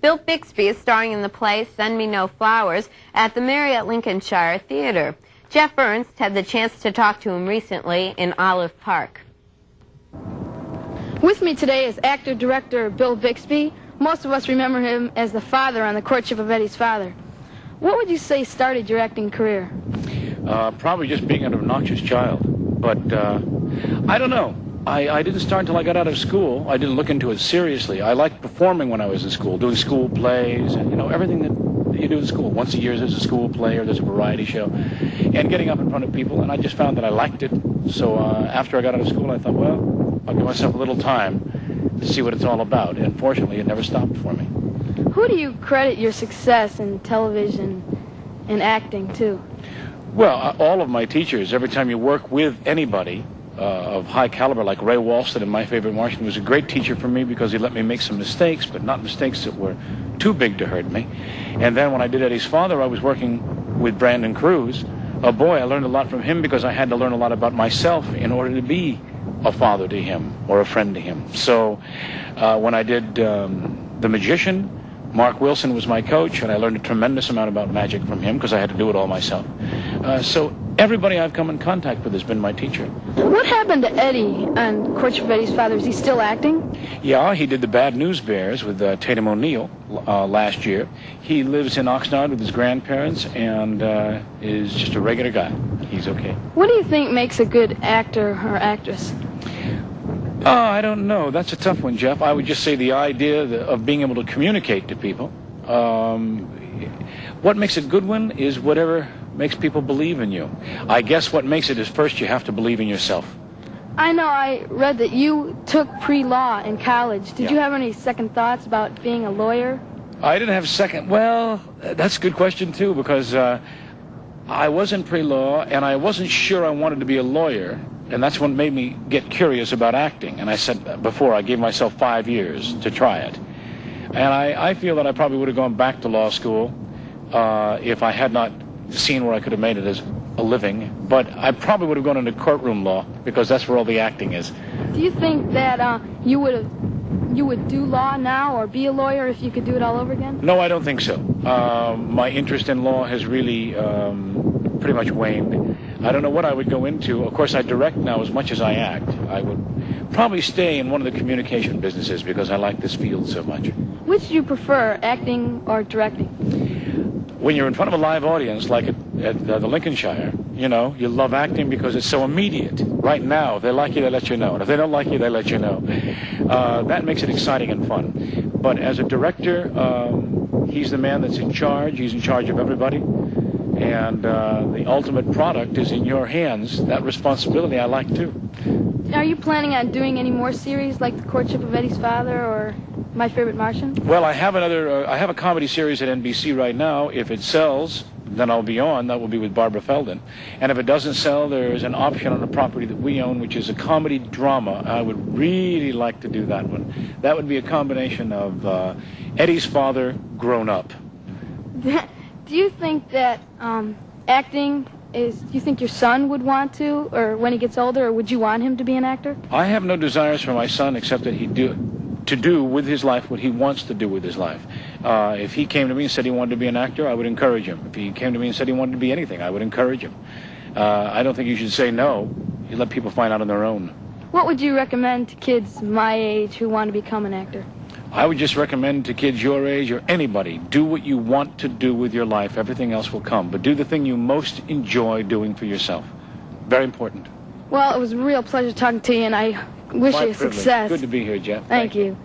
Bill Bixby is starring in the play Send Me No Flowers at the Marriott Lincolnshire Theater. Jeff Ernst had the chance to talk to him recently in Olive Park. With me today is actor-director Bill Bixby. Most of us remember him as the father on The Courtship of Eddie's Father. What would you say started your acting career? Probably just being an obnoxious child. But I don't know. I didn't start until I got out of school. I didn't look into it seriously. I liked performing when I was in school, doing school plays and, everything that you do in school. Once a year there's a school play or there's a variety show. And getting up in front of people, and I just found that I liked it. So after I got out of school, I thought, well, I'll give myself a little time to see what it's all about. And fortunately, it never stopped for me. Who do you credit your success in television and acting to? Well, all of my teachers. Every time you work with anybody of high caliber, like Ray Walston in My Favorite Martian, was a great teacher for me because he let me make some mistakes, but not mistakes that were too big to hurt me. And then when I did Eddie's Father, I was working with Brandon Cruz. Oh boy, I learned a lot from him because I had to learn a lot about myself in order to be a father to him or a friend to him. So when I did The Magician, Mark Wilson was my coach, and I learned a tremendous amount about magic from him because I had to do it all myself. So everybody I've come in contact with has been my teacher. What happened to Eddie on Courtship of Eddie's Father? Is he still acting? Yeah, he did the Bad News Bears with Tatum O'Neal last year. He lives in Oxnard with his grandparents and is just a regular guy. He's okay. What do you think makes a good actor or actress? I don't know. That's a tough one, Jeff. I would just say the idea of being able to communicate to people. What makes a good one is whatever makes people believe in you. I guess what makes it is first you have to believe in yourself. I know I read that you took pre-law in college. Did Yeah. you have any second thoughts about being a lawyer? I didn't have second. Well, that's a good question, too, because I was in pre-law, and I wasn't sure I wanted to be a lawyer. And that's what made me get curious about acting. And I said before, I gave myself 5 years to try it. And I feel that I probably would have gone back to law school if I had not seen where I could have made it as a living. But I probably would have gone into courtroom law because that's where all the acting is. Do you think that you would do law now or be a lawyer if you could do it all over again? No, I don't think so. My interest in law has really pretty much waned. I don't know what I would go into. Of course, I direct now as much as I act. I would probably stay in one of the communication businesses because I like this field so much. Which do you prefer, acting or directing? When you're in front of a live audience, like at the Lincolnshire, you love acting because it's so immediate. Right now, if they like you, they let you know. And if they don't like you, they let you know. That makes it exciting and fun. But as a director, he's the man that's in charge. He's in charge of everybody. And the ultimate product is in your hands. That responsibility I like, too. Are you planning on doing any more series like The Courtship of Eddie's Father or My Favorite Martian? Well, I have I have a comedy series at NBC right now. If it sells, then I'll be on. That will be with Barbara Feldon. And if it doesn't sell, there is an option on a property that we own, which is a comedy drama. I would really like to do that one. That would be a combination of Eddie's Father grown up. Do you think that acting do you think your son would want to, or when he gets older, or would you want him to be an actor? I have no desires for my son except that to do with his life what he wants to do with his life. If he came to me and said he wanted to be an actor, I would encourage him. If he came to me and said he wanted to be anything, I would encourage him. I don't think you should say no. You let people find out on their own. What would you recommend to kids my age who want to become an actor? I would just recommend to kids your age or anybody, do what you want to do with your life. Everything else will come. But do the thing you most enjoy doing for yourself. Very important. Well, it was a real pleasure talking to you, and I wish you success. Good to be here, Jeff. Thank you.